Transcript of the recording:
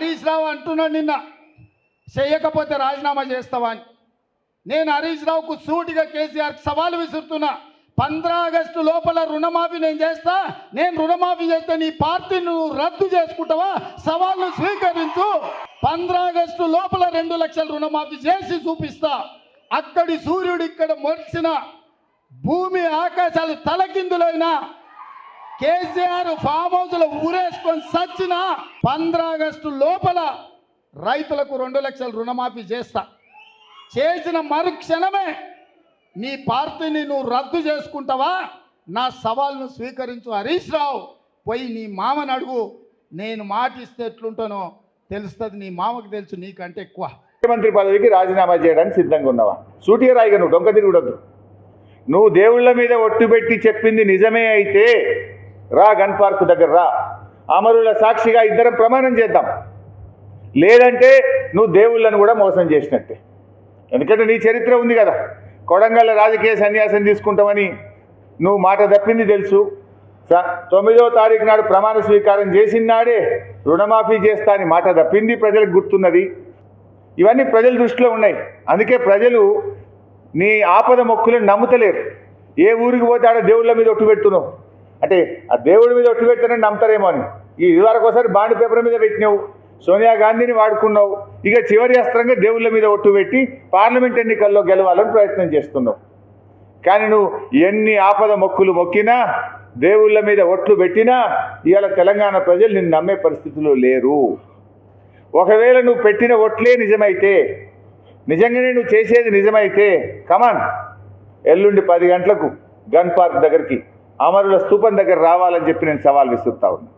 హరీష్ రావు అంటున్నాడు నిన్న చేయకపోతే రాజీనామా చేస్తావా అని. నేను హరీష్ రావుకు సూటిగా కేసీఆర్ సవాలు విసురుతున్నా. 15 ఆగస్టు లోపల రుణమాఫీ నేను చేస్తా. నేను రుణమాఫీ చేస్తే నీ పార్టీని నువ్వు రద్దు చేసుకుంటావా? సవాల్ను స్వీకరించు. 15 ఆగస్టు లోపల 2 లక్షల రుణమాఫీ చేసి చూపిస్తా. అక్కడి సూర్యుడు ఇక్కడ మొలిచిన భూమి ఆకాశాలు తలకిందులైనా కేసీఆర్ ఫామ్ హౌస్లో ఊరేసుకొని సచ్చిన 15 ఆగస్టు లోపల రైతులకు 2 లక్షల రుణమాఫీ చేస్తా. చేసిన మరుక్షణమే నీ పార్టీని నువ్వు రద్దు చేసుకుంటావా? నా సవాల్ను స్వీకరించు హరీష్ రావు. పోయి నీ మామని అడుగు. నేను మాటిస్తే ఎట్లుంటానో తెలుస్తుంది. నీ మామకు తెలుసు నీకంటే ఎక్కువ. ముఖ్యమంత్రి పదవికి రాజీనామా చేయడానికి సిద్ధంగా ఉన్నావా? సూటిగా రాయిగా నువ్వు డొంక తిరుగుడొద్దు. నువ్వు దేవుళ్ళ మీద ఒట్టు పెట్టి చెప్పింది నిజమే అయితే రా, గన్ పార్క్ దగ్గర రా. అమరుల సాక్షిగా ఇద్దరం ప్రమాణం చేద్దాం. లేదంటే నువ్వు దేవుళ్ళను కూడా మోసం చేసినట్టే. ఎందుకంటే నీ చరిత్ర ఉంది కదా. కొడంగల్ రాజకీయ సన్యాసం తీసుకుంటామని నువ్వు మాట తప్పింది తెలుసు. 9వ తారీఖు నాడు ప్రమాణ స్వీకారం చేసిన నాడే రుణమాఫీ చేస్తా అని మాట తప్పింది ప్రజలకు గుర్తున్నది. ఇవన్నీ ప్రజల దృష్టిలో ఉన్నాయి. అందుకే ప్రజలు నీ ఆపద మొక్కులను నమ్ముతలేరు. ఏ ఊరికి పోతే ఆడ దేవుళ్ళ మీద ఒట్టు పెడుతున్నావు అంటే ఆ దేవుడి మీద ఒట్టు పెడతానని నమ్ముతారేమో అని. ఇదివరకు ఒకసారి బాండ్ పేపర్ మీద పెట్టినావు, సోనియా గాంధీని వాడుకున్నావు. ఇక చివరి అస్త్రంగా దేవుళ్ళ మీద ఒట్టు పెట్టి పార్లమెంట్ ఎన్నికల్లో గెలవాలని ప్రయత్నం చేస్తున్నావు. కానీ నువ్వు ఎన్ని ఆపద మొక్కులు మొక్కినా, దేవుళ్ళ మీద ఒట్లు పెట్టినా ఇవాళ తెలంగాణ ప్రజలు నిన్ను నమ్మే పరిస్థితిలో లేరు. ఒకవేళ నువ్వు పెట్టిన ఒట్లే నిజమైతే, నిజంగానే నువ్వు చేసేది నిజమైతే కమాన్, ఎల్లుండి 10 గంటలకు గన్ పార్క్ దగ్గరికి అమరుల స్తూపం దగ్గర రావాలని చెప్పి నేను సవాల్ విసురుతా ఉన్నా.